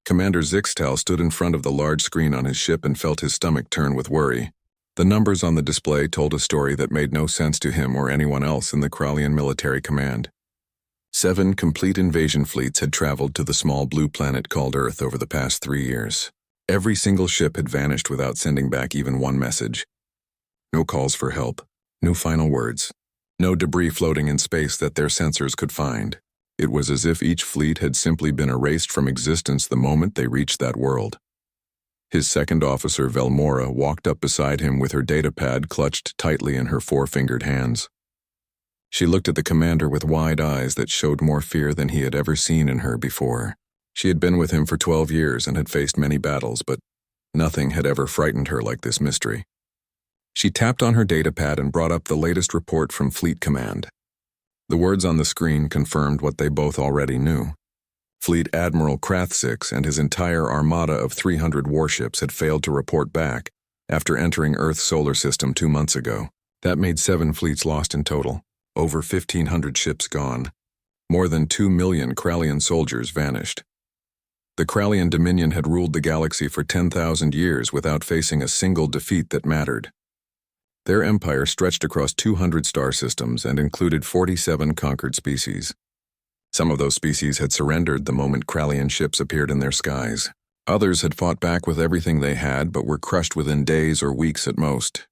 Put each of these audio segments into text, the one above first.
Commander Zixtal stood in front of the large screen on his ship and felt his stomach turn with worry. The numbers on the display told a story that made no sense to him or anyone else in the Kralian military command. 7 complete invasion fleets had traveled to the small blue planet called Earth over the past 3 years. Every single ship had vanished without sending back even one message. No calls for help, no final words, no debris floating in space that their sensors could find. It was as if each fleet had simply been erased from existence the moment they reached that world. His second officer, Velmora, walked up beside him with her datapad clutched tightly in her 4-fingered hands. She looked at the commander with wide eyes that showed more fear than he had ever seen in her before. She had been with him for 12 years and had faced many battles, but nothing had ever frightened her like this mystery. She tapped on her datapad and brought up the latest report from Fleet Command. The words on the screen confirmed what they both already knew. Fleet Admiral Krathsix and his entire armada of 300 warships had failed to report back after entering Earth's solar system 2 months ago. That made 7 fleets lost in total, over 1,500 ships gone. More than 2 million Kralian soldiers vanished. The Kralian Dominion had ruled the galaxy for 10,000 years without facing a single defeat that mattered. Their empire stretched across 200 star systems and included 47 conquered species. Some of those species had surrendered the moment Kralian ships appeared in their skies. Others had fought back with everything they had but were crushed within days or weeks at most.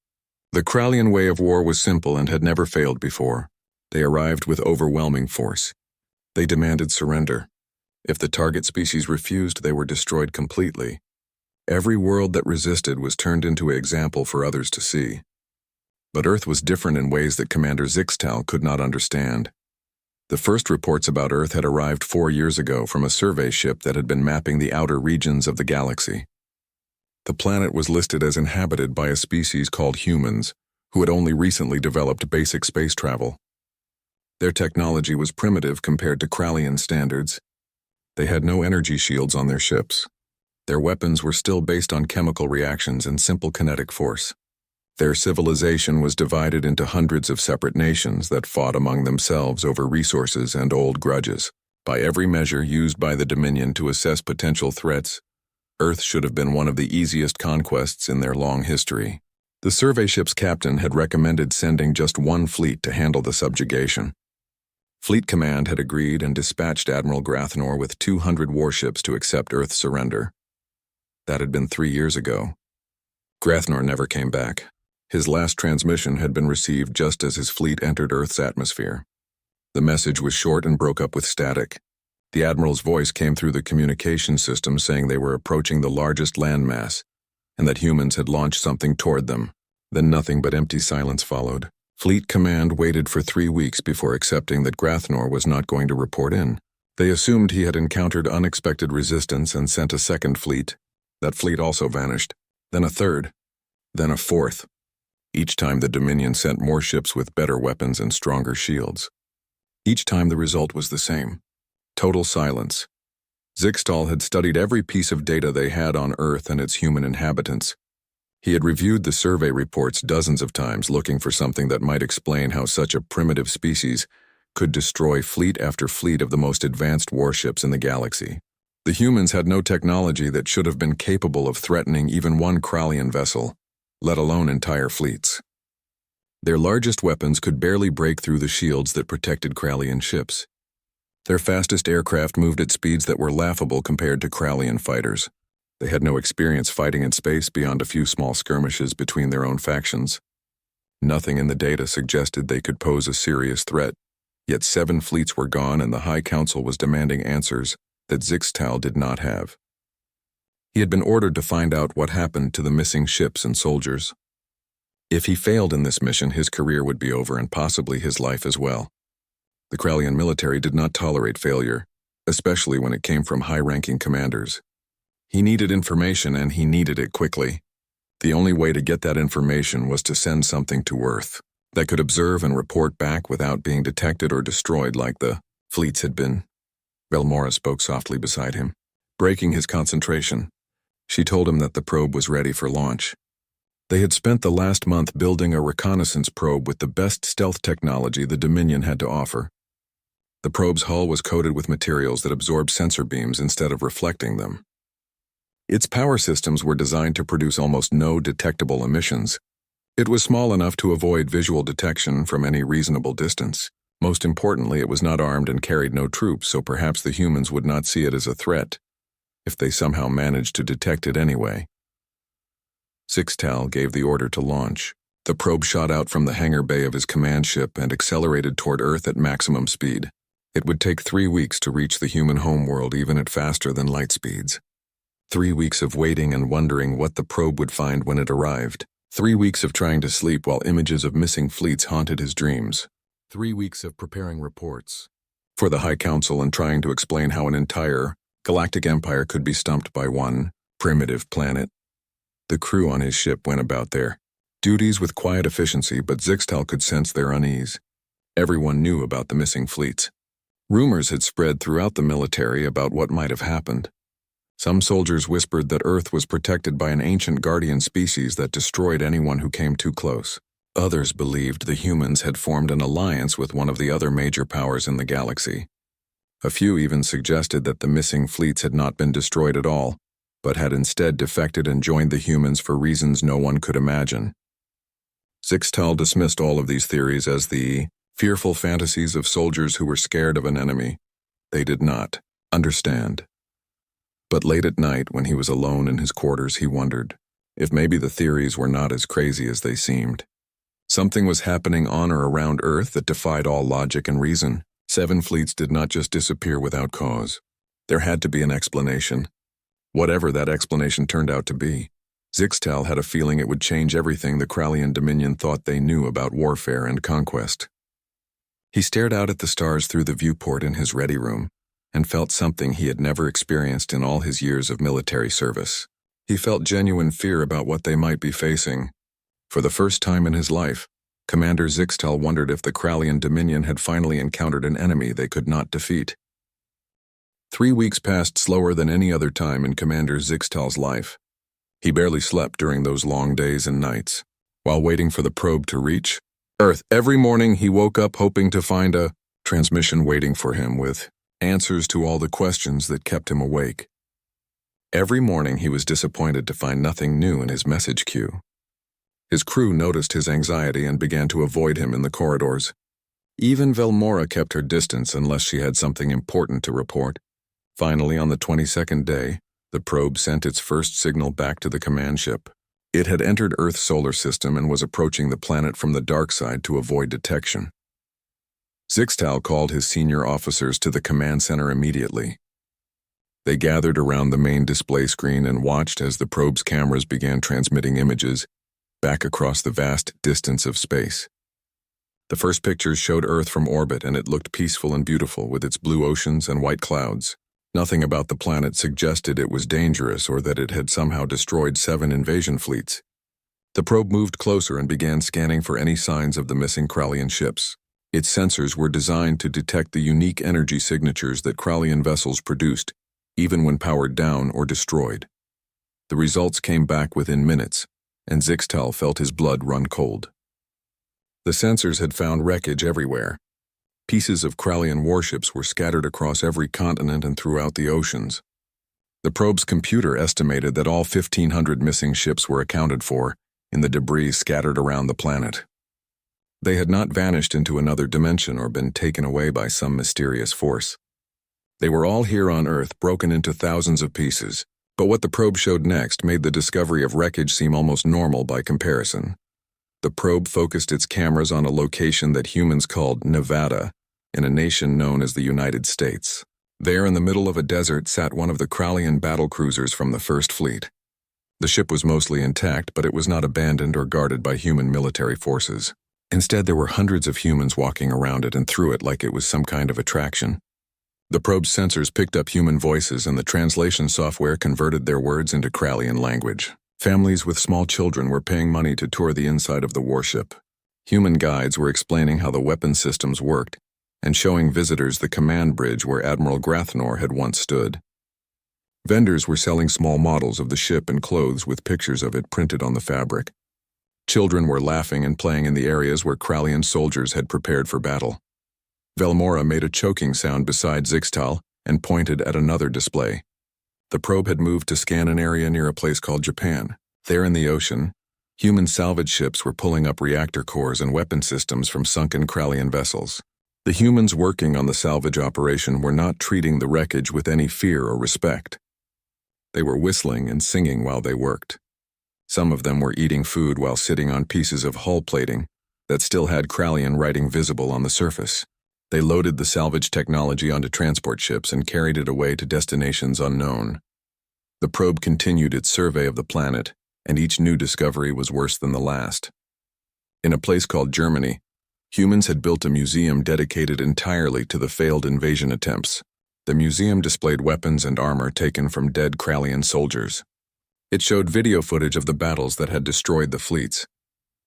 The Kralian way of war was simple and had never failed before. They arrived with overwhelming force. They demanded surrender. If the target species refused, they were destroyed completely. Every world that resisted was turned into an example for others to see. But Earth was different in ways that Commander Zixtal could not understand. The first reports about Earth had arrived 4 years ago from a survey ship that had been mapping the outer regions of the galaxy. The planet was listed as inhabited by a species called humans, who had only recently developed basic space travel. Their technology was primitive compared to Kralian standards. They had no energy shields on their ships. Their weapons were still based on chemical reactions and simple kinetic force. Their civilization was divided into hundreds of separate nations that fought among themselves over resources and old grudges. By every measure used by the Dominion to assess potential threats, Earth should have been one of the easiest conquests in their long history. The survey ship's captain had recommended sending just 1 fleet to handle the subjugation. Fleet Command had agreed and dispatched Admiral Grathnor with 200 warships to accept Earth's surrender. That had been 3 years ago. Grathnor never came back. His last transmission had been received just as his fleet entered Earth's atmosphere. The message was short and broke up with static. The Admiral's voice came through the communication system saying they were approaching the largest landmass, and that humans had launched something toward them. Then nothing but empty silence followed. Fleet Command waited for 3 weeks before accepting that Grathnor was not going to report in. They assumed he had encountered unexpected resistance and sent a second fleet. That fleet also vanished. Then a third. Then a fourth. Each time the Dominion sent more ships with better weapons and stronger shields. Each time the result was the same. Total silence. Zixtal had studied every piece of data they had on Earth and its human inhabitants. He had reviewed the survey reports dozens of times looking for something that might explain how such a primitive species could destroy fleet after fleet of the most advanced warships in the galaxy. The humans had no technology that should have been capable of threatening even one Kralian vessel, let alone entire fleets. Their largest weapons could barely break through the shields that protected Kralian ships. Their fastest aircraft moved at speeds that were laughable compared to Kralian fighters. They had no experience fighting in space beyond a few small skirmishes between their own factions. Nothing in the data suggested they could pose a serious threat, yet 7 fleets were gone and the High Council was demanding answers that Zixtal did not have. He had been ordered to find out what happened to the missing ships and soldiers. If he failed in this mission, his career would be over and possibly his life as well. The Kralian military did not tolerate failure, especially when it came from high-ranking commanders. He needed information and he needed it quickly. The only way to get that information was to send something to Earth that could observe and report back without being detected or destroyed like the fleets had been. Velmora spoke softly beside him, breaking his concentration. She told him that the probe was ready for launch. They had spent the last month building a reconnaissance probe with the best stealth technology the Dominion had to offer. The probe's hull was coated with materials that absorbed sensor beams instead of reflecting them. Its power systems were designed to produce almost no detectable emissions. It was small enough to avoid visual detection from any reasonable distance. Most importantly, it was not armed and carried no troops, so perhaps the humans would not see it as a threat, if they somehow managed to detect it anyway. Zixtal gave the order to launch. The probe shot out from the hangar bay of his command ship and accelerated toward Earth at maximum speed. It would take 3 weeks to reach the human homeworld even at faster than light speeds. 3 weeks of waiting and wondering what the probe would find when it arrived. 3 weeks of trying to sleep while images of missing fleets haunted his dreams. 3 weeks of preparing reports for the High Council and trying to explain how an entire galactic empire could be stumped by one primitive planet. The crew on his ship went about their duties with quiet efficiency, but Zixtal could sense their unease. Everyone knew about the missing fleets. Rumors had spread throughout the military about what might have happened. Some soldiers whispered that Earth was protected by an ancient guardian species that destroyed anyone who came too close. Others believed the humans had formed an alliance with one of the other major powers in the galaxy. A few even suggested that the missing fleets had not been destroyed at all, but had instead defected and joined the humans for reasons no one could imagine. Zixtal dismissed all of these theories as the fearful fantasies of soldiers who were scared of an enemy they did not understand. But late at night, when he was alone in his quarters, he wondered if maybe the theories were not as crazy as they seemed. Something was happening on or around Earth that defied all logic and reason. 7 fleets did not just disappear without cause. There had to be an explanation. Whatever that explanation turned out to be, Zixtal had a feeling it would change everything the Krallian Dominion thought they knew about warfare and conquest. He stared out at the stars through the viewport in his ready room and felt something he had never experienced in all his years of military service. He felt genuine fear about what they might be facing. For the first time in his life, Commander Zixtal wondered if the Krallian Dominion had finally encountered an enemy they could not defeat. 3 weeks passed slower than any other time in Commander Zixtal's life. He barely slept during those long days and nights. While waiting for the probe to reach Earth, every morning he woke up hoping to find a transmission waiting for him with answers to all the questions that kept him awake. Every morning he was disappointed to find nothing new in his message queue. His crew noticed his anxiety and began to avoid him in the corridors. Even Velmora kept her distance unless she had something important to report. Finally, on the 22nd day, the probe sent its first signal back to the command ship. It had entered Earth's solar system and was approaching the planet from the dark side to avoid detection. Zixtal called his senior officers to the command center immediately. They gathered around the main display screen and watched as the probe's cameras began transmitting images back across the vast distance of space. The first pictures showed Earth from orbit, and it looked peaceful and beautiful with its blue oceans and white clouds. Nothing about the planet suggested it was dangerous or that it had somehow destroyed 7 invasion fleets. The probe moved closer and began scanning for any signs of the missing Krallian ships. Its sensors were designed to detect the unique energy signatures that Krallian vessels produced, even when powered down or destroyed. The results came back within minutes, and Zixtal felt his blood run cold. The sensors had found wreckage everywhere. Pieces of Krallian warships were scattered across every continent and throughout the oceans. The probe's computer estimated that all 1,500 missing ships were accounted for in the debris scattered around the planet. They had not vanished into another dimension or been taken away by some mysterious force. They were all here on Earth, broken into thousands of pieces. But what the probe showed next made the discovery of wreckage seem almost normal by comparison. The probe focused its cameras on a location that humans called Nevada, in a nation known as the United States. There in the middle of a desert sat one of the Krallian battlecruisers from the First Fleet. The ship was mostly intact, but it was not abandoned or guarded by human military forces. Instead, there were hundreds of humans walking around it and through it like it was some kind of attraction. The probe's sensors picked up human voices, and the translation software converted their words into Krallian language. Families with small children were paying money to tour the inside of the warship. Human guides were explaining how the weapon systems worked and showing visitors the command bridge where Admiral Grathnor had once stood. Vendors were selling small models of the ship and clothes with pictures of it printed on the fabric. Children were laughing and playing in the areas where Krallian soldiers had prepared for battle. Velmora made a choking sound beside Zixtal and pointed at another display. The probe had moved to scan an area near a place called Japan. There in the ocean, human salvage ships were pulling up reactor cores and weapon systems from sunken Krallian vessels. The humans working on the salvage operation were not treating the wreckage with any fear or respect. They were whistling and singing while they worked. Some of them were eating food while sitting on pieces of hull plating that still had Krallian writing visible on the surface. They loaded the salvage technology onto transport ships and carried it away to destinations unknown. The probe continued its survey of the planet, and each new discovery was worse than the last. In a place called Germany, humans had built a museum dedicated entirely to the failed invasion attempts. The museum displayed weapons and armor taken from dead Krallian soldiers. It showed video footage of the battles that had destroyed the fleets.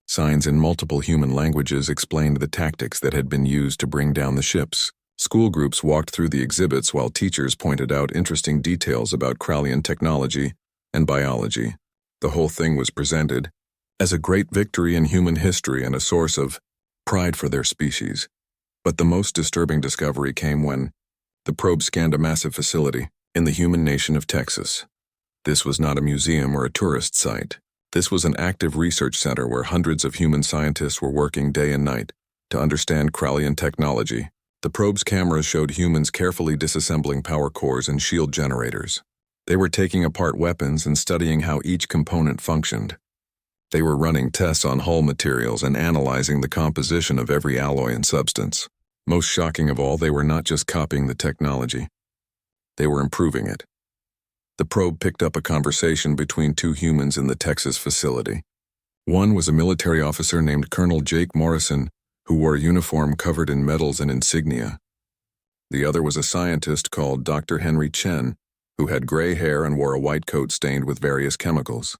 Signs in multiple human languages explained the tactics that had been used to bring down the ships. School groups walked through the exhibits while teachers pointed out interesting details about Krallian technology and biology. The whole thing was presented as a great victory in human history and a source of pride for their species. But the most disturbing discovery came when the probe scanned a massive facility in the human nation of Texas. This was not a museum or a tourist site. This was an active research center where hundreds of human scientists were working day and night to understand Krallian technology. The probe's cameras showed humans carefully disassembling power cores and shield generators. They were taking apart weapons and studying how each component functioned. They were running tests on hull materials and analyzing the composition of every alloy and substance. Most shocking of all, they were not just copying the technology. They were improving it. The probe picked up a conversation between two humans in the Texas facility. One was a military officer named Colonel Jake Morrison, who wore a uniform covered in medals and insignia. The other was a scientist called Dr. Henry Chen, who had gray hair and wore a white coat stained with various chemicals.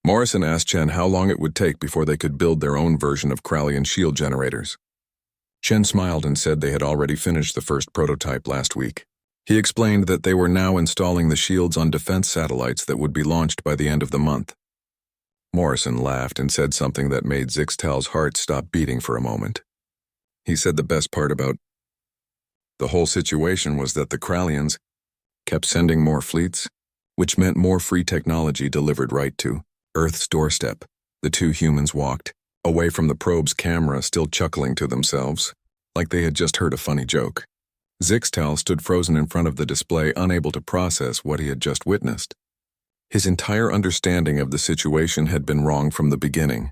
Morrison asked Chen how long it would take before they could build their own version of Krallian shield generators. Chen smiled and said they had already finished the first prototype last week. He explained that they were now installing the shields on defense satellites that would be launched by the end of the month. Morrison laughed and said something that made Zixtal's heart stop beating for a moment. He said the best part about the whole situation was that the Krallians kept sending more fleets, which meant more free technology delivered right to Earth's doorstep. The two humans walked away from the probe's camera, still chuckling to themselves, like they had just heard a funny joke. Zixtal stood frozen in front of the display, unable to process what he had just witnessed. His entire understanding of the situation had been wrong from the beginning.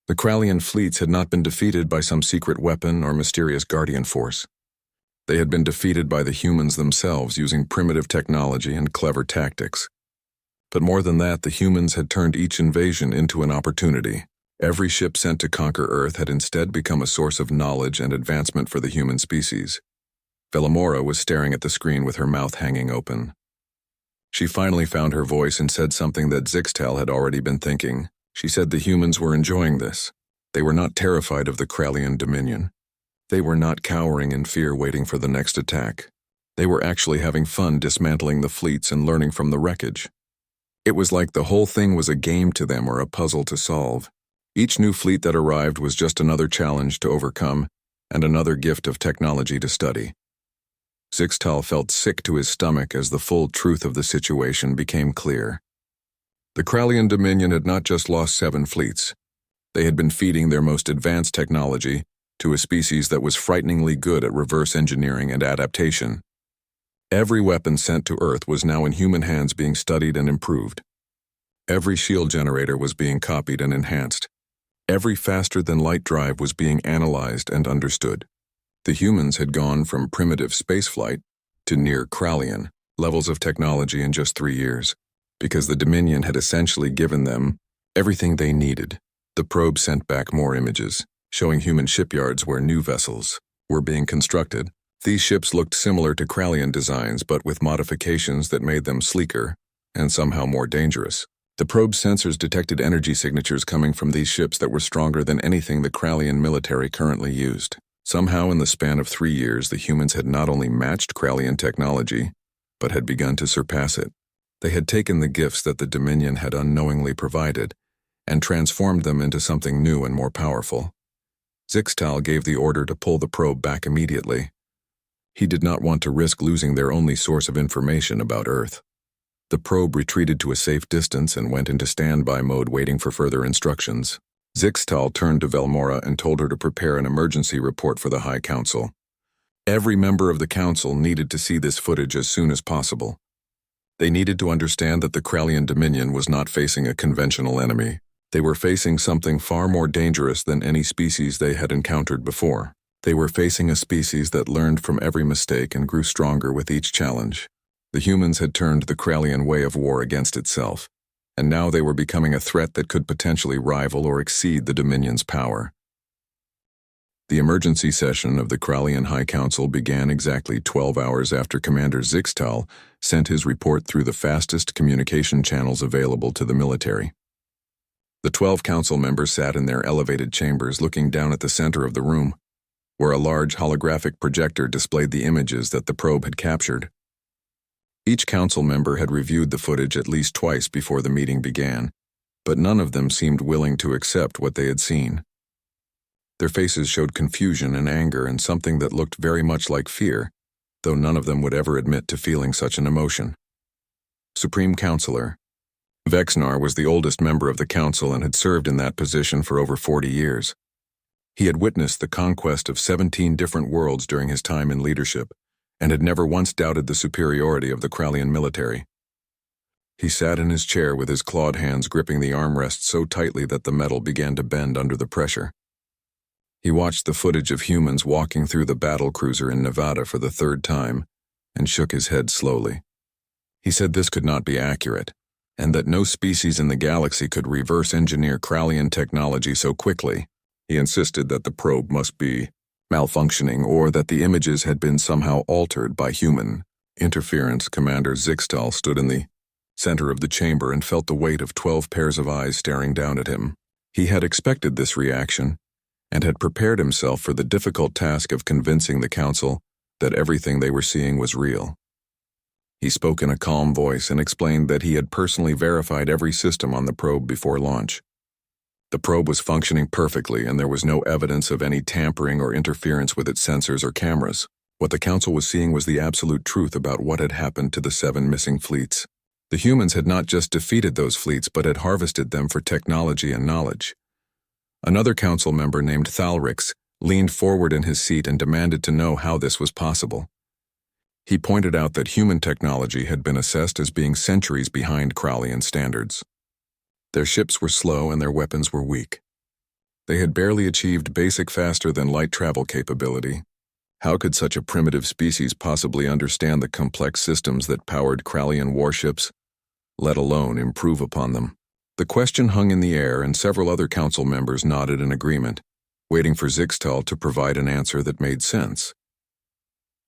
The Krallian fleets had not been defeated by some secret weapon or mysterious guardian force. They had been defeated by the humans themselves using primitive technology and clever tactics. But more than that, the humans had turned each invasion into an opportunity. Every ship sent to conquer Earth had instead become a source of knowledge and advancement for the human species. Velamora was staring at the screen with her mouth hanging open. She finally found her voice and said something that Zixtal had already been thinking. She said the humans were enjoying this. They were not terrified of the Krallian dominion. They were not cowering in fear waiting for the next attack. They were actually having fun dismantling the fleets and learning from the wreckage. It was like the whole thing was a game to them or a puzzle to solve. Each new fleet that arrived was just another challenge to overcome and another gift of technology to study. Zixtal felt sick to his stomach as the full truth of the situation became clear. The Krallian Dominion had not just lost 7 fleets. They had been feeding their most advanced technology to a species that was frighteningly good at reverse engineering and adaptation. Every weapon sent to Earth was now in human hands being studied and improved. Every shield generator was being copied and enhanced. Every faster-than-light drive was being analyzed and understood. The humans had gone from primitive spaceflight to near Krallian levels of technology in just 3 years, because the Dominion had essentially given them everything they needed. The probe sent back more images, showing human shipyards where new vessels were being constructed. These ships looked similar to Krallian designs, but with modifications that made them sleeker and somehow more dangerous. The probe's sensors detected energy signatures coming from these ships that were stronger than anything the Krallian military currently used. Somehow, in the span of 3 years, the humans had not only matched Krallian technology, but had begun to surpass it. They had taken the gifts that the Dominion had unknowingly provided and transformed them into something new and more powerful. Zixtal gave the order to pull the probe back immediately. He did not want to risk losing their only source of information about Earth. The probe retreated to a safe distance and went into standby mode waiting for further instructions. Zixtal turned to Velmora and told her to prepare an emergency report for the High Council. Every member of the Council needed to see this footage as soon as possible. They needed to understand that the Krallian Dominion was not facing a conventional enemy. They were facing something far more dangerous than any species they had encountered before. They were facing a species that learned from every mistake and grew stronger with each challenge. The humans had turned the Krallian way of war against itself, and now they were becoming a threat that could potentially rival or exceed the Dominion's power. The emergency session of the Krallian High Council began exactly 12 hours after Commander Zixtal sent his report through the fastest communication channels available to the military. The 12 council members sat in their elevated chambers looking down at the center of the room, where a large holographic projector displayed the images that the probe had captured. Each council member had reviewed the footage at least twice before the meeting began, but none of them seemed willing to accept what they had seen. Their faces showed confusion and anger and something that looked very much like fear, though none of them would ever admit to feeling such an emotion. Supreme Counselor Vexnar was the oldest member of the council and had served in that position for over 40 years. He had witnessed the conquest of 17 different worlds during his time in leadership, and had never once doubted the superiority of the Krallian military. He sat in his chair with his clawed hands gripping the armrest so tightly that the metal began to bend under the pressure. He watched the footage of humans walking through the battle cruiser in Nevada for the third time, and shook his head slowly. He said this could not be accurate, and that no species in the galaxy could reverse engineer Krallian technology so quickly. He insisted that the probe must be malfunctioning or that the images had been somehow altered by human interference. Commander Zixtal stood in the center of the chamber and felt the weight of 12 pairs of eyes staring down at him. He had expected this reaction and had prepared himself for the difficult task of convincing the council that everything they were seeing was real. He spoke in a calm voice and explained that he had personally verified every system on the probe before launch. The probe was functioning perfectly, and there was no evidence of any tampering or interference with its sensors or cameras. What the council was seeing was the absolute truth about what had happened to the 7 missing fleets. The humans had not just defeated those fleets, but had harvested them for technology and knowledge. Another council member named Thalrix leaned forward in his seat and demanded to know how this was possible. He pointed out that human technology had been assessed as being centuries behind Krallian standards. Their ships were slow and their weapons were weak. They had barely achieved basic faster-than-light travel capability. How could such a primitive species possibly understand the complex systems that powered Krallian warships, let alone improve upon them? The question hung in the air, and several other council members nodded in agreement, waiting for Zixtal to provide an answer that made sense.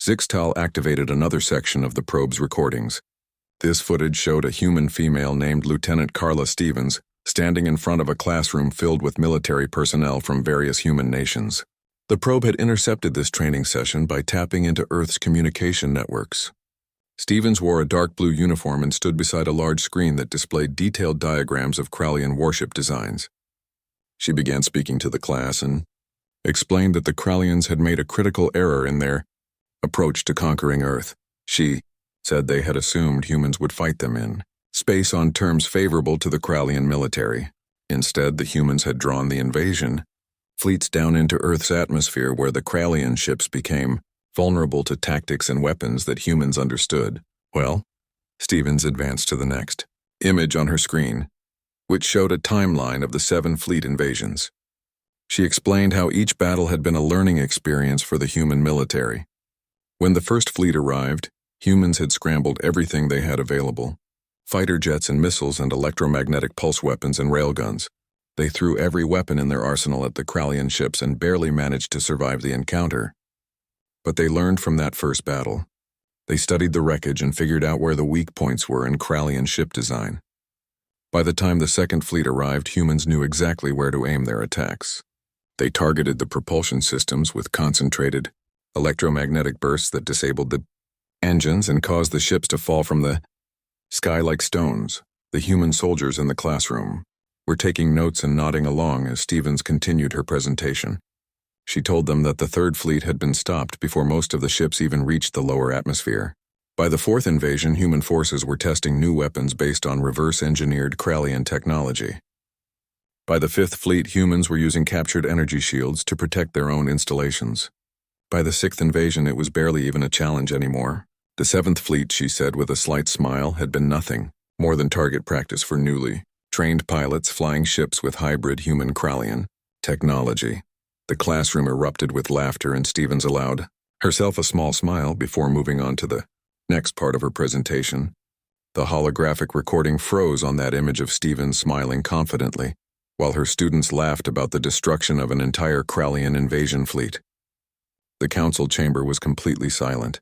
Zixtal activated another section of the probe's recordings. This footage showed a human female named Lieutenant Carla Stevens standing in front of a classroom filled with military personnel from various human nations. The probe had intercepted this training session by tapping into Earth's communication networks. Stevens wore a dark blue uniform and stood beside a large screen that displayed detailed diagrams of Krallian warship designs. She began speaking to the class and explained that the Krallians had made a critical error in their approach to conquering Earth. She said they had assumed humans would fight them in space on terms favorable to the Krallian military. Instead, the humans had drawn the invasion fleets down into Earth's atmosphere, where the Krallian ships became vulnerable to tactics and weapons that humans understood. Well, Stevens advanced to the next image on her screen, which showed a timeline of the 7 fleet invasions. She explained how each battle had been a learning experience for the human military. When the first fleet arrived, humans had scrambled everything they had available: fighter jets and missiles and electromagnetic pulse weapons and railguns. They threw every weapon in their arsenal at the Krallian ships and barely managed to survive the encounter. But they learned from that first battle. They studied the wreckage and figured out where the weak points were in Krallian ship design. By the time the second fleet arrived, humans knew exactly where to aim their attacks. They targeted the propulsion systems with concentrated electromagnetic bursts that disabled the engines and caused the ships to fall from the sky like stones. The human soldiers in the classroom were taking notes and nodding along as Stevens continued her presentation. She told them that the third fleet had been stopped before most of the ships even reached the lower atmosphere. By the fourth invasion, human forces were testing new weapons based on reverse-engineered Krallian technology. By the fifth fleet, humans were using captured energy shields to protect their own installations. By the sixth invasion, it was barely even a challenge anymore. The seventh fleet, she said with a slight smile, had been nothing more than target practice for newly trained pilots flying ships with hybrid human Krallian technology. The classroom erupted with laughter, and Stevens allowed herself a small smile before moving on to the next part of her presentation. The holographic recording froze on that image of Stevens smiling confidently, while her students laughed about the destruction of an entire Krallian invasion fleet. The council chamber was completely silent.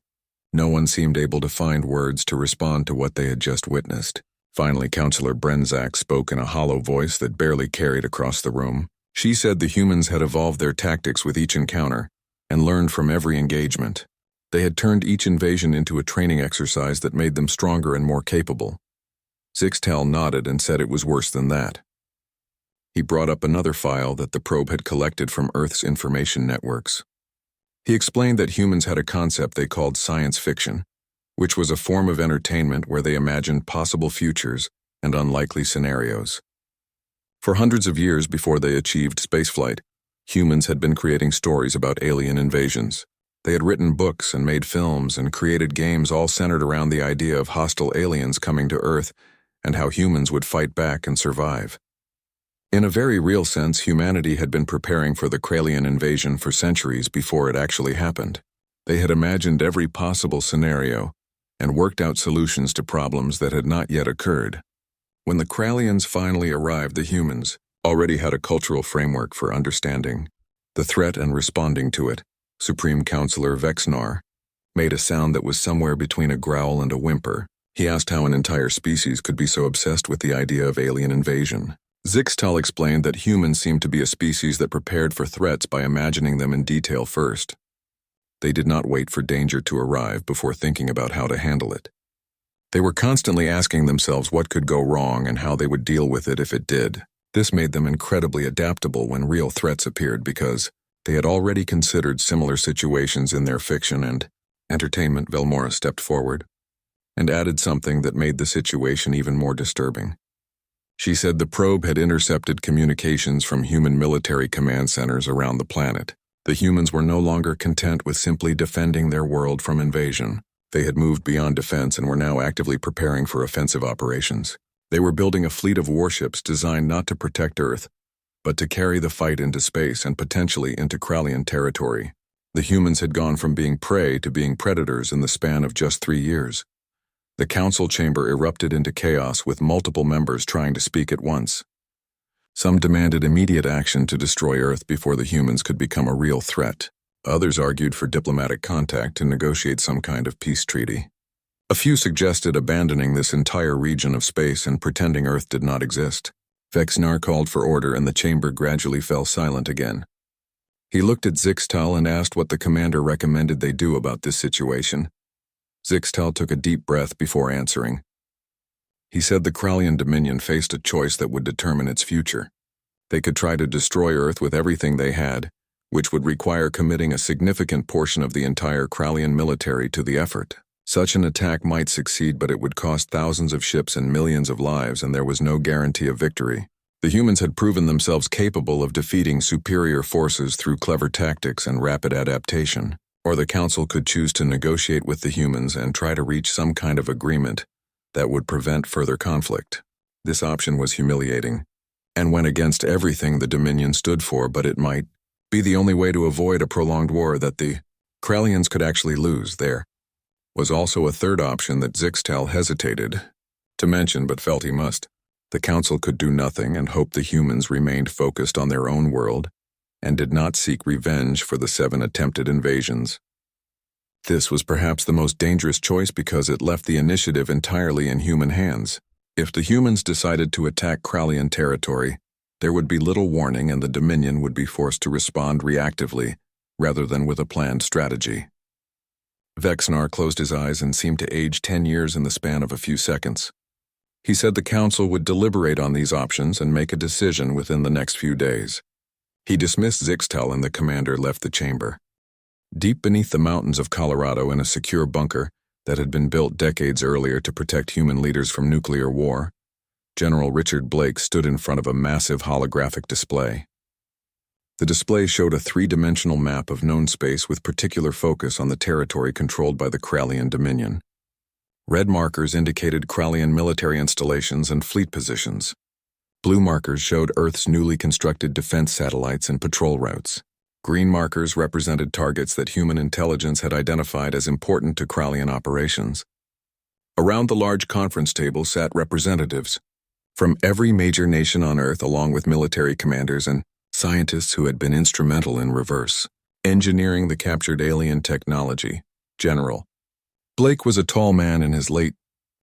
No one seemed able to find words to respond to what they had just witnessed. Finally, Counselor Brenzak spoke in a hollow voice that barely carried across the room. She said the humans had evolved their tactics with each encounter and learned from every engagement. They had turned each invasion into a training exercise that made them stronger and more capable. Zixtal nodded and said it was worse than that. He brought up another file that the probe had collected from Earth's information networks. He explained that humans had a concept they called science fiction, which was a form of entertainment where they imagined possible futures and unlikely scenarios. For hundreds of years before they achieved spaceflight, humans had been creating stories about alien invasions. They had written books and made films and created games all centered around the idea of hostile aliens coming to Earth and how humans would fight back and survive. In a very real sense, humanity had been preparing for the Krallian invasion for centuries before it actually happened. They had imagined every possible scenario and worked out solutions to problems that had not yet occurred. When the Krallians finally arrived, the humans already had a cultural framework for understanding the threat and responding to it. Supreme Counselor Vexnar made a sound that was somewhere between a growl and a whimper. He asked how an entire species could be so obsessed with the idea of alien invasion. Zixtal explained that humans seemed to be a species that prepared for threats by imagining them in detail first. They did not wait for danger to arrive before thinking about how to handle it. They were constantly asking themselves what could go wrong and how they would deal with it if it did. This made them incredibly adaptable when real threats appeared because they had already considered similar situations in their fiction and entertainment. Velmora stepped forward and added something that made the situation even more disturbing. She said the probe had intercepted communications from human military command centers around the planet. The humans were no longer content with simply defending their world from invasion. They had moved beyond defense and were now actively preparing for offensive operations. They were building a fleet of warships designed not to protect Earth, but to carry the fight into space and potentially into Krallian territory. The humans had gone from being prey to being predators in the span of just 3 years. The council chamber erupted into chaos with multiple members trying to speak at once. Some demanded immediate action to destroy Earth before the humans could become a real threat. Others argued for diplomatic contact to negotiate some kind of peace treaty. A few suggested abandoning this entire region of space and pretending Earth did not exist. Vexnar called for order and the chamber gradually fell silent again. He looked at Zixtal and asked what the commander recommended they do about this situation. Zixtal took a deep breath before answering. He said the Krallian Dominion faced a choice that would determine its future. They could try to destroy Earth with everything they had, which would require committing a significant portion of the entire Krallian military to the effort. Such an attack might succeed, but it would cost thousands of ships and millions of lives, and there was no guarantee of victory. The humans had proven themselves capable of defeating superior forces through clever tactics and rapid adaptation. Or the council could choose to negotiate with the humans and try to reach some kind of agreement that would prevent further conflict. This option was humiliating and went against everything the Dominion stood for, but it might be the only way to avoid a prolonged war that the Krallians could actually lose. There was also a third option that Zixtal hesitated to mention but felt he must. The council could do nothing and hope the humans remained focused on their own world and did not seek revenge for the 7 attempted invasions. This was perhaps the most dangerous choice because it left the initiative entirely in human hands. If the humans decided to attack Krallian territory, there would be little warning and the Dominion would be forced to respond reactively rather than with a planned strategy. Vexnar closed his eyes and seemed to age 10 years in the span of a few seconds. He said the council would deliberate on these options and make a decision within the next few days. He dismissed Zixtal and the commander left the chamber. Deep beneath the mountains of Colorado in a secure bunker, that had been built decades earlier to protect human leaders from nuclear war, General Richard Blake stood in front of a massive holographic display. The display showed a three-dimensional map of known space with particular focus on the territory controlled by the Krallian Dominion. Red markers indicated Krallian military installations and fleet positions. Blue markers showed Earth's newly constructed defense satellites and patrol routes. Green markers represented targets that human intelligence had identified as important to Krallian operations. Around the large conference table sat representatives from every major nation on Earth, along with military commanders and scientists who had been instrumental in reverse engineering the captured alien technology. General Blake was a tall man in his late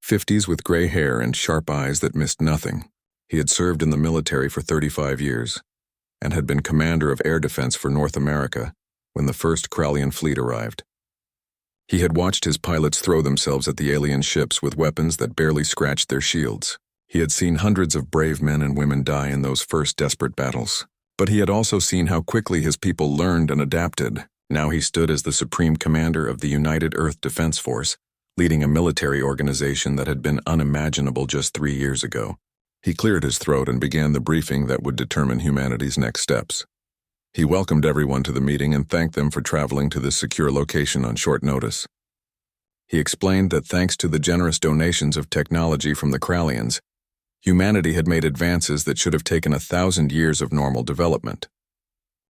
50s with gray hair and sharp eyes that missed nothing. He had served in the military for 35 years and had been commander of air defense for North America when the first Krallian fleet arrived. He had watched his pilots throw themselves at the alien ships with weapons that barely scratched their shields. He had seen hundreds of brave men and women die in those first desperate battles. But he had also seen how quickly his people learned and adapted. Now he stood as the supreme commander of the United Earth Defense Force, leading a military organization that had been unimaginable just 3 years ago. He cleared his throat and began the briefing that would determine humanity's next steps. He welcomed everyone to the meeting and thanked them for traveling to this secure location on short notice. He explained that thanks to the generous donations of technology from the Krallians, humanity had made advances that should have taken 1,000 years of normal development.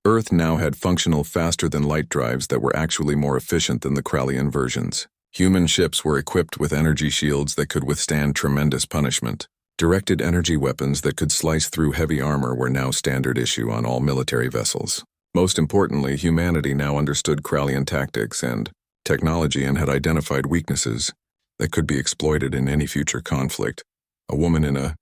Earth now had functional faster-than-light drives that were actually more efficient than the Krallian versions. Human ships were equipped with energy shields that could withstand tremendous punishment. Directed energy weapons that could slice through heavy armor were now standard issue on all military vessels. Most importantly, humanity now understood Krallian tactics and technology and had identified weaknesses that could be exploited in any future conflict. A woman in a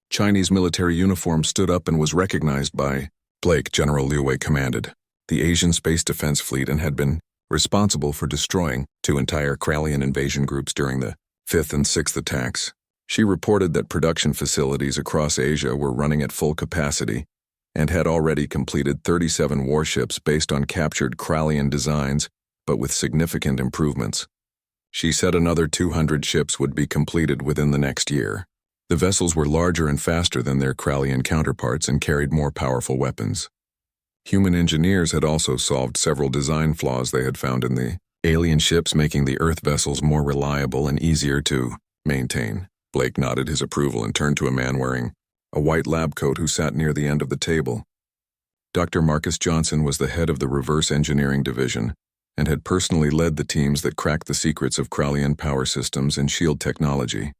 Chinese military uniform stood up and was recognized by Blake. General Liu Wei commanded the Asian Space Defense Fleet and had been responsible for destroying 2 entire Krallian invasion groups during the 5th and 6th attacks. She reported that production facilities across Asia were running at full capacity and had already completed 37 warships based on captured Krallian designs, but with significant improvements. She said another 200 ships would be completed within the next year. The vessels were larger and faster than their Krallian counterparts and carried more powerful weapons. Human engineers had also solved several design flaws they had found in the alien ships, making the Earth vessels more reliable and easier to maintain. Blake nodded his approval and turned to a man wearing a white lab coat who sat near the end of the table. Dr. Marcus Johnson was the head of the Reverse Engineering Division and had personally led the teams that cracked the secrets of Krallian power systems and shield technology.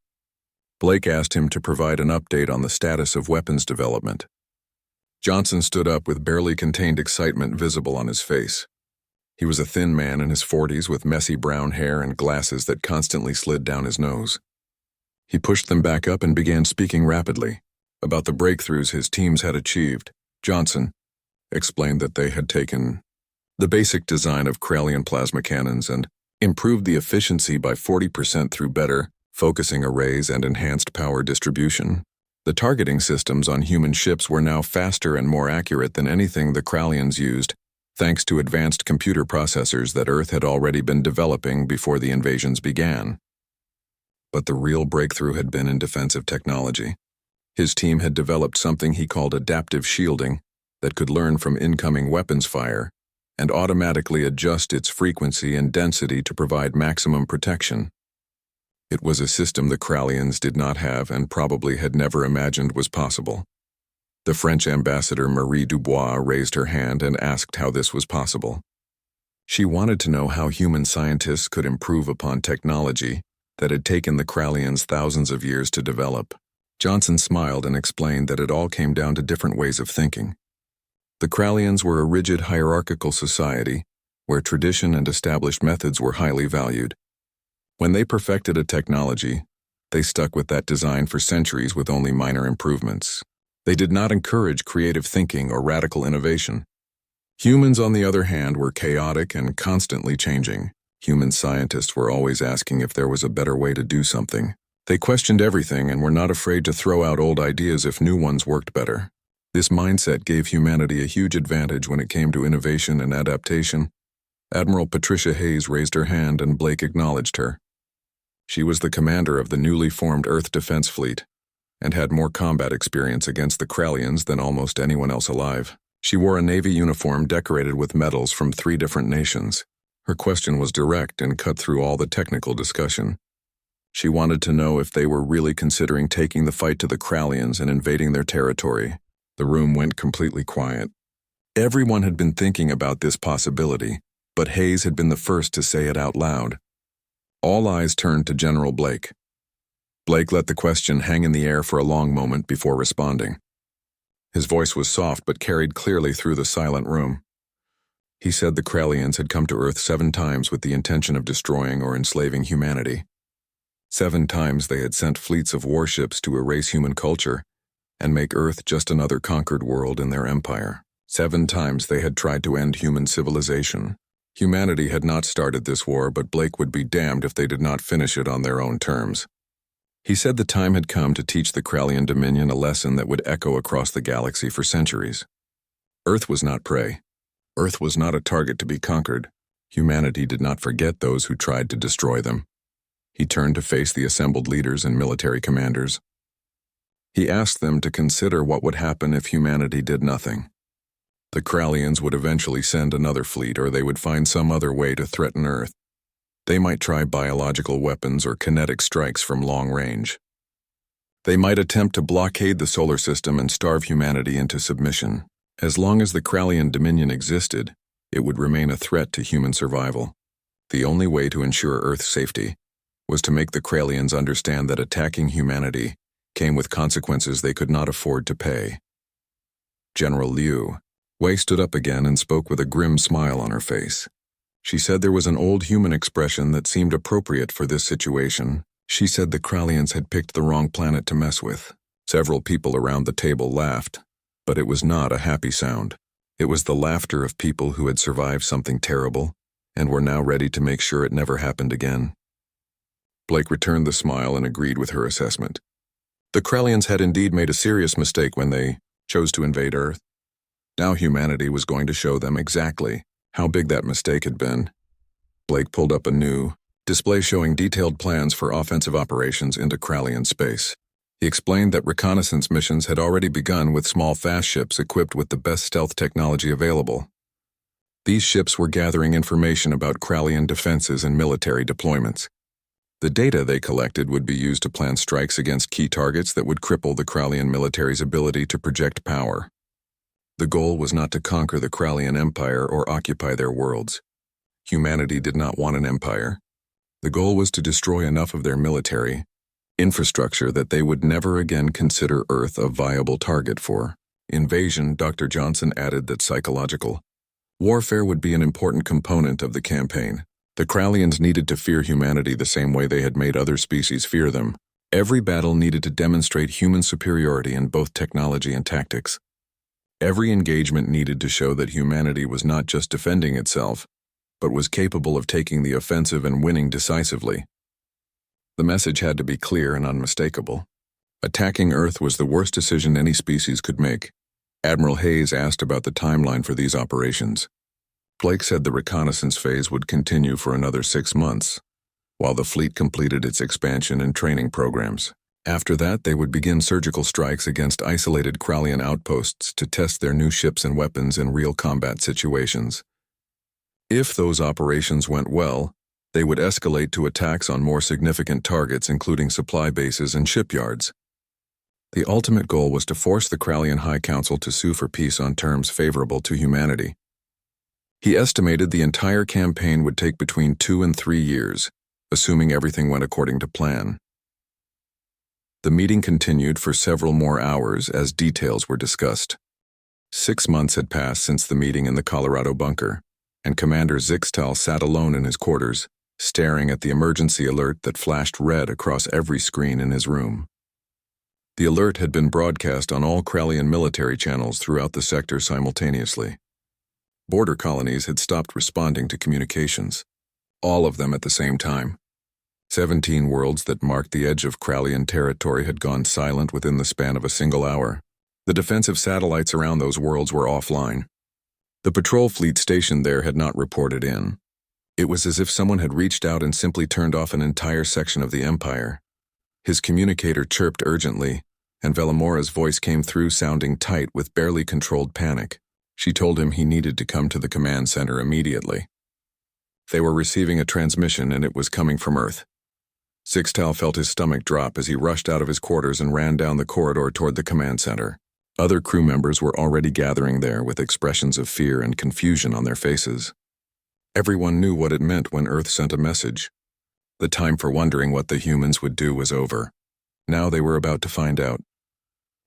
Blake asked him to provide an update on the status of weapons development. Johnson stood up with barely contained excitement visible on his face. He was a thin man in his 40s with messy brown hair and glasses that constantly slid down his nose. He pushed them back up and began speaking rapidly about the breakthroughs his teams had achieved. Johnson explained that they had taken the basic design of Krallian plasma cannons and improved the efficiency by 40% through better focusing arrays and enhanced power distribution. The targeting systems on human ships were now faster and more accurate than anything the Krallians used, thanks to advanced computer processors that Earth had already been developing before the invasions began. But the real breakthrough had been in defensive technology. His team had developed something he called adaptive shielding that could learn from incoming weapons fire and automatically adjust its frequency and density to provide maximum protection. It was a system the Krallians did not have and probably had never imagined was possible. The French ambassador Marie Dubois raised her hand and asked how this was possible. She wanted to know how human scientists could improve upon technology that had taken the Krallians thousands of years to develop. Johnson smiled and explained that it all came down to different ways of thinking. The Krallians were a rigid hierarchical society where tradition and established methods were highly valued. When they perfected a technology, they stuck with that design for centuries with only minor improvements. They did not encourage creative thinking or radical innovation. Humans, on the other hand, were chaotic and constantly changing. Human scientists were always asking if there was a better way to do something. They questioned everything and were not afraid to throw out old ideas if new ones worked better. This mindset gave humanity a huge advantage when it came to innovation and adaptation. Admiral Patricia Hayes raised her hand and Blake acknowledged her. She was the commander of the newly formed Earth Defense Fleet and had more combat experience against the Krallians than almost anyone else alive. She wore a Navy uniform decorated with medals from 3 different nations. Her question was direct and cut through all the technical discussion. She wanted to know if they were really considering taking the fight to the Krallians and invading their territory. The room went completely quiet. Everyone had been thinking about this possibility, but Hayes had been the first to say it out loud. All eyes turned to General Blake. Blake let the question hang in the air for a long moment before responding. His voice was soft but carried clearly through the silent room. He said the Krallians had come to Earth 7 times with the intention of destroying or enslaving humanity. 7 times they had sent fleets of warships to erase human culture and make Earth just another conquered world in their empire. 7 times they had tried to end human civilization. Humanity had not started this war, but Blake would be damned if they did not finish it on their own terms. He said the time had come to teach the Krallian Dominion a lesson that would echo across the galaxy for centuries. Earth was not prey. Earth was not a target to be conquered. Humanity did not forget those who tried to destroy them. He turned to face the assembled leaders and military commanders. He asked them to consider what would happen if humanity did nothing. The Krallians would eventually send another fleet, or they would find some other way to threaten Earth. They might try biological weapons or kinetic strikes from long range. They might attempt to blockade the solar system and starve humanity into submission. As long as the Krallian Dominion existed, it would remain a threat to human survival. The only way to ensure Earth's safety was to make the Krallians understand that attacking humanity came with consequences they could not afford to pay. General Liu Wei stood up again and spoke with a grim smile on her face. She said there was an old human expression that seemed appropriate for this situation. She said the Krallians had picked the wrong planet to mess with. Several people around the table laughed, but it was not a happy sound. It was the laughter of people who had survived something terrible and were now ready to make sure it never happened again. Blake returned the smile and agreed with her assessment. The Krallians had indeed made a serious mistake when they chose to invade Earth. Now humanity was going to show them exactly how big that mistake had been. Blake pulled up a new display showing detailed plans for offensive operations into Krallian space. He explained that reconnaissance missions had already begun with small fast ships equipped with the best stealth technology available. These ships were gathering information about Krallian defenses and military deployments. The data they collected would be used to plan strikes against key targets that would cripple the Krallian military's ability to project power. The goal was not to conquer the Krallian Empire or occupy their worlds. Humanity did not want an empire. The goal was to destroy enough of their military infrastructure that they would never again consider Earth a viable target for invasion. Dr. Johnson added that psychological warfare would be an important component of the campaign. The Krallians needed to fear humanity the same way they had made other species fear them. Every battle needed to demonstrate human superiority in both technology and tactics. Every engagement needed to show that humanity was not just defending itself, but was capable of taking the offensive and winning decisively. The message had to be clear and unmistakable. Attacking Earth was the worst decision any species could make. Admiral Hayes asked about the timeline for these operations. Blake said the reconnaissance phase would continue for another 6 months, while the fleet completed its expansion and training programs. After that, they would begin surgical strikes against isolated Krallian outposts to test their new ships and weapons in real combat situations. If those operations went well, they would escalate to attacks on more significant targets, including supply bases and shipyards. The ultimate goal was to force the Krallian High Council to sue for peace on terms favorable to humanity. He estimated the entire campaign would take between 2 and 3 years, assuming everything went according to plan. The meeting continued for several more hours as details were discussed. 6 months had passed since the meeting in the Colorado bunker, and Commander Zixtal sat alone in his quarters, staring at the emergency alert that flashed red across every screen in his room. The alert had been broadcast on all Krallian military channels throughout the sector simultaneously. Border colonies had stopped responding to communications, all of them at the same time. 17 worlds that marked the edge of Krallian territory had gone silent within the span of a single hour. The defensive satellites around those worlds were offline. The patrol fleet stationed there had not reported in. It was as if someone had reached out and simply turned off an entire section of the Empire. His communicator chirped urgently, and Velamora's voice came through sounding tight with barely controlled panic. She told him he needed to come to the command center immediately. They were receiving a transmission and it was coming from Earth. Sixtal felt his stomach drop as he rushed out of his quarters and ran down the corridor toward the command center. Other crew members were already gathering there with expressions of fear and confusion on their faces. Everyone knew what it meant when Earth sent a message. The time for wondering what the humans would do was over. Now they were about to find out.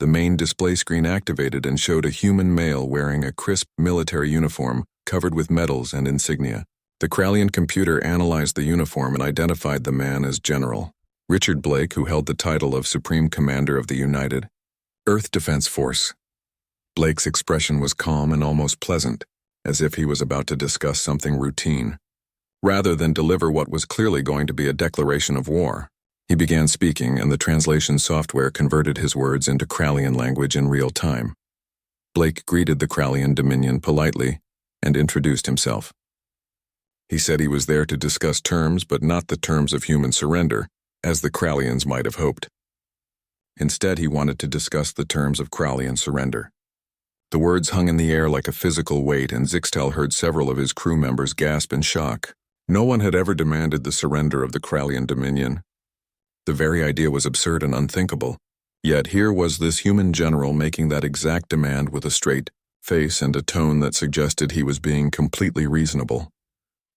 The main display screen activated and showed a human male wearing a crisp military uniform covered with medals and insignia. The Krallian computer analyzed the uniform and identified the man as General Richard Blake, who held the title of Supreme Commander of the United Earth Defense Force. Blake's expression was calm and almost pleasant, as if he was about to discuss something routine, rather than deliver what was clearly going to be a declaration of war. He began speaking, and the translation software converted his words into Krallian language in real time. Blake greeted the Krallian Dominion politely and introduced himself. He said he was there to discuss terms, but not the terms of human surrender, as the Krallians might have hoped. Instead, he wanted to discuss the terms of Krallian surrender. The words hung in the air like a physical weight, and Zixtal heard several of his crew members gasp in shock. No one had ever demanded the surrender of the Krallian Dominion. The very idea was absurd and unthinkable. Yet here was this human general making that exact demand with a straight face and a tone that suggested he was being completely reasonable.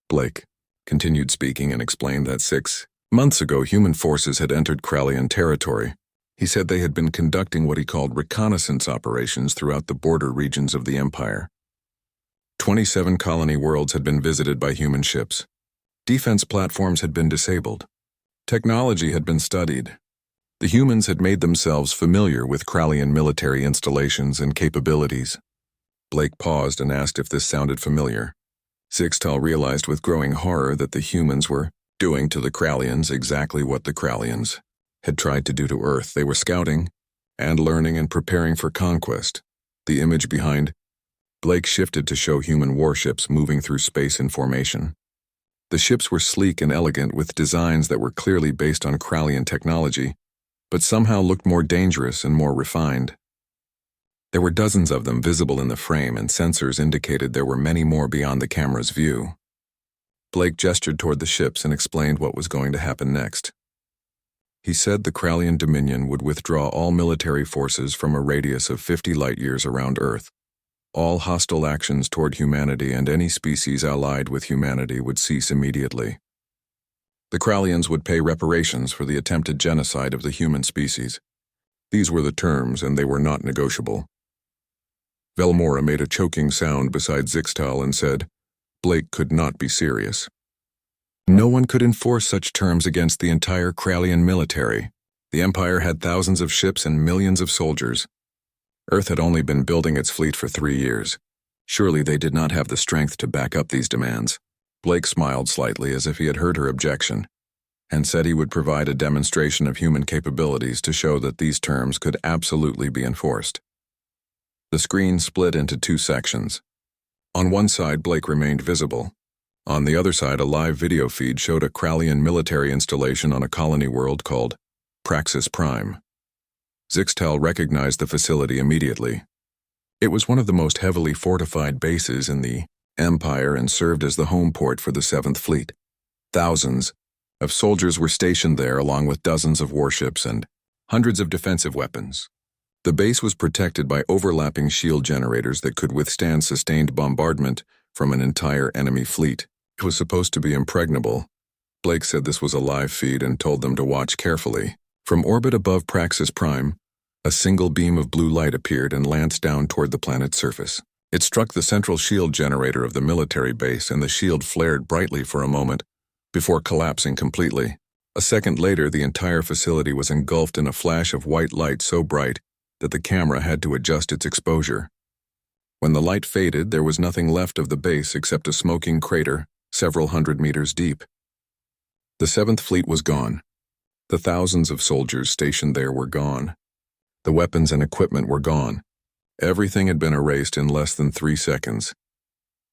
Blake continued speaking and explained that 6 months ago human forces had entered Krallian territory. He said they had been conducting what he called reconnaissance operations throughout the border regions of the Empire. 27 colony worlds had been visited by human ships. Defense platforms had been disabled. Technology had been studied. The humans had made themselves familiar with Krallian military installations and capabilities. Blake paused and asked if this sounded familiar. Sixtal realized with growing horror that the humans were doing to the Krallians exactly what the Krallians had tried to do to Earth. They were scouting and learning and preparing for conquest. The image behind Blake shifted to show human warships moving through space in formation. The ships were sleek and elegant with designs that were clearly based on Krallian technology, but somehow looked more dangerous and more refined. There were dozens of them visible in the frame, and sensors indicated there were many more beyond the camera's view. Blake gestured toward the ships and explained what was going to happen next. He said the Krallian Dominion would withdraw all military forces from a radius of 50 light-years around Earth. All hostile actions toward humanity and any species allied with humanity would cease immediately. The Krallians would pay reparations for the attempted genocide of the human species. These were the terms, and they were not negotiable. Velmora made a choking sound beside Zixtal and said, Blake could not be serious. No one could enforce such terms against the entire Krallian military. The Empire had thousands of ships and millions of soldiers. Earth had only been building its fleet for 3 years. Surely they did not have the strength to back up these demands. Blake smiled slightly as if he had heard her objection, and said he would provide a demonstration of human capabilities to show that these terms could absolutely be enforced. The screen split into 2 sections. On one side, Blake remained visible. On the other side, a live video feed showed a Krallian military installation on a colony world called Praxis Prime. Zixtal recognized the facility immediately. It was one of the most heavily fortified bases in the Empire and served as the home port for the 7th Fleet. Thousands of soldiers were stationed there, along with dozens of warships and hundreds of defensive weapons. The base was protected by overlapping shield generators that could withstand sustained bombardment from an entire enemy fleet. It was supposed to be impregnable. Blake said this was a live feed and told them to watch carefully. From orbit above Praxis Prime, a single beam of blue light appeared and lanced down toward the planet's surface. It struck the central shield generator of the military base, and the shield flared brightly for a moment before collapsing completely. A second later, the entire facility was engulfed in a flash of white light so bright that the camera had to adjust its exposure. When the light faded, there was nothing left of the base except a smoking crater several hundred meters deep. The 7th Fleet was gone. The thousands of soldiers stationed there were gone. The weapons and equipment were gone. Everything had been erased in less than 3 seconds.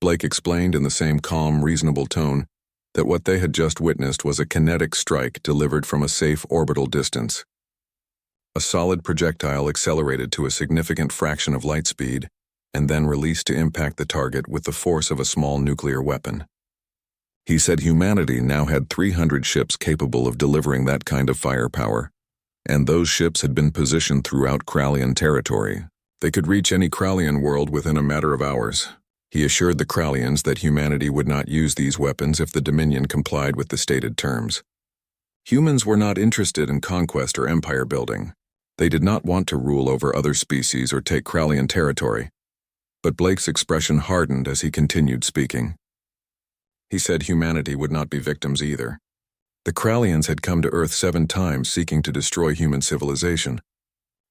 Blake explained in the same calm, reasonable tone that what they had just witnessed was a kinetic strike delivered from a safe orbital distance. A solid projectile accelerated to a significant fraction of light speed and then released to impact the target with the force of a small nuclear weapon. He said humanity now had 300 ships capable of delivering that kind of firepower, and those ships had been positioned throughout Krallian territory. They could reach any Krallian world within a matter of hours. He assured the Krallians that humanity would not use these weapons if the Dominion complied with the stated terms. Humans were not interested in conquest or empire building. They did not want to rule over other species or take Krallian territory. But Blake's expression hardened as he continued speaking. He said humanity would not be victims either. The Krallians had come to Earth 7 times seeking to destroy human civilization.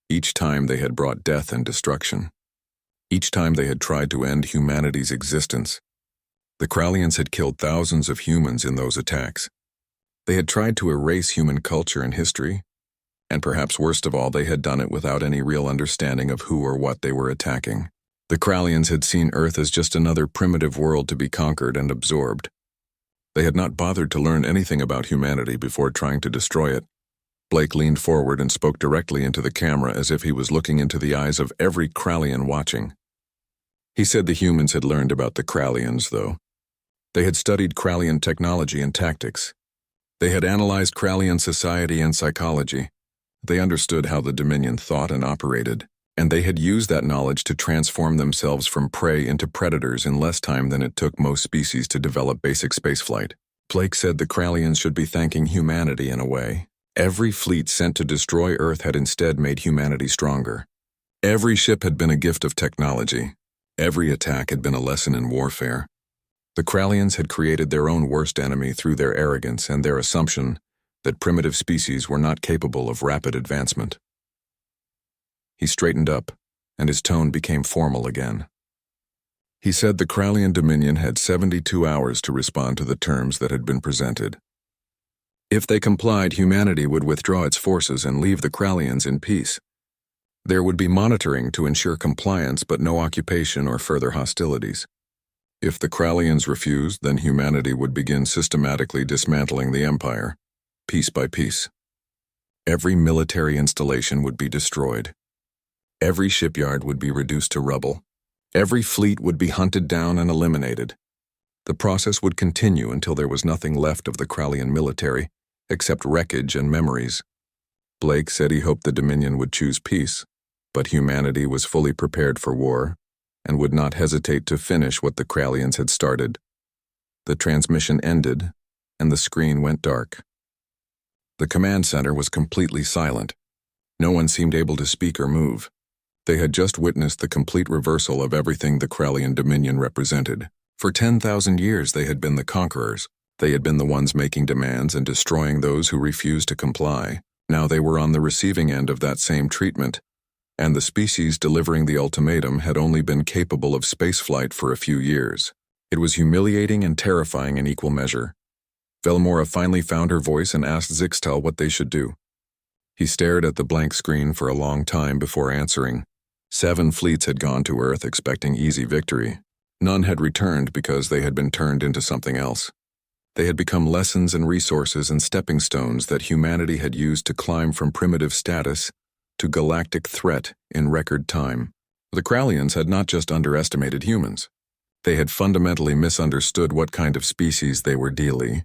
Each time they had brought death and destruction. Each time they had tried to end humanity's existence. The Krallians had killed thousands of humans in those attacks. They had tried to erase human culture and history, and perhaps worst of all, they had done it without any real understanding of who or what they were attacking. The Krallians had seen Earth as just another primitive world to be conquered and absorbed. They had not bothered to learn anything about humanity before trying to destroy it. Blake leaned forward and spoke directly into the camera as if he was looking into the eyes of every Krallian watching. He said the humans had learned about the Krallians, though. They had studied Krallian technology and tactics. They had analyzed Krallian society and psychology. They understood how the Dominion thought and operated, and they had used that knowledge to transform themselves from prey into predators in less time than it took most species to develop basic spaceflight. Blake said the Krallians should be thanking humanity in a way. Every fleet sent to destroy Earth had instead made humanity stronger. Every ship had been a gift of technology. Every attack had been a lesson in warfare. The Krallians had created their own worst enemy through their arrogance and their assumption that primitive species were not capable of rapid advancement. He straightened up, and his tone became formal again. He said the Krallian Dominion had 72 hours to respond to the terms that had been presented. If they complied, humanity would withdraw its forces and leave the Krallians in peace. There would be monitoring to ensure compliance, but no occupation or further hostilities. If the Krallians refused, then humanity would begin systematically dismantling the Empire, piece by piece. Every military installation would be destroyed. Every shipyard would be reduced to rubble. Every fleet would be hunted down and eliminated. The process would continue until there was nothing left of the Krallian military, except wreckage and memories. Blake said he hoped the Dominion would choose peace, but humanity was fully prepared for war and would not hesitate to finish what the Krallians had started. The transmission ended, and the screen went dark. The command center was completely silent. No one seemed able to speak or move. They had just witnessed the complete reversal of everything the Krallian Dominion represented. For 10,000 years they had been the conquerors. They had been the ones making demands and destroying those who refused to comply. Now they were on the receiving end of that same treatment, and the species delivering the ultimatum had only been capable of spaceflight for a few years. It was humiliating and terrifying in equal measure. Velmora finally found her voice and asked Zixtel what they should do. He stared at the blank screen for a long time before answering. 7 fleets had gone to Earth expecting easy victory. None had returned because they had been turned into something else. They had become lessons and resources and stepping stones that humanity had used to climb from primitive status to galactic threat in record time. The Krallians had not just underestimated humans. They had fundamentally misunderstood what kind of species they were dealing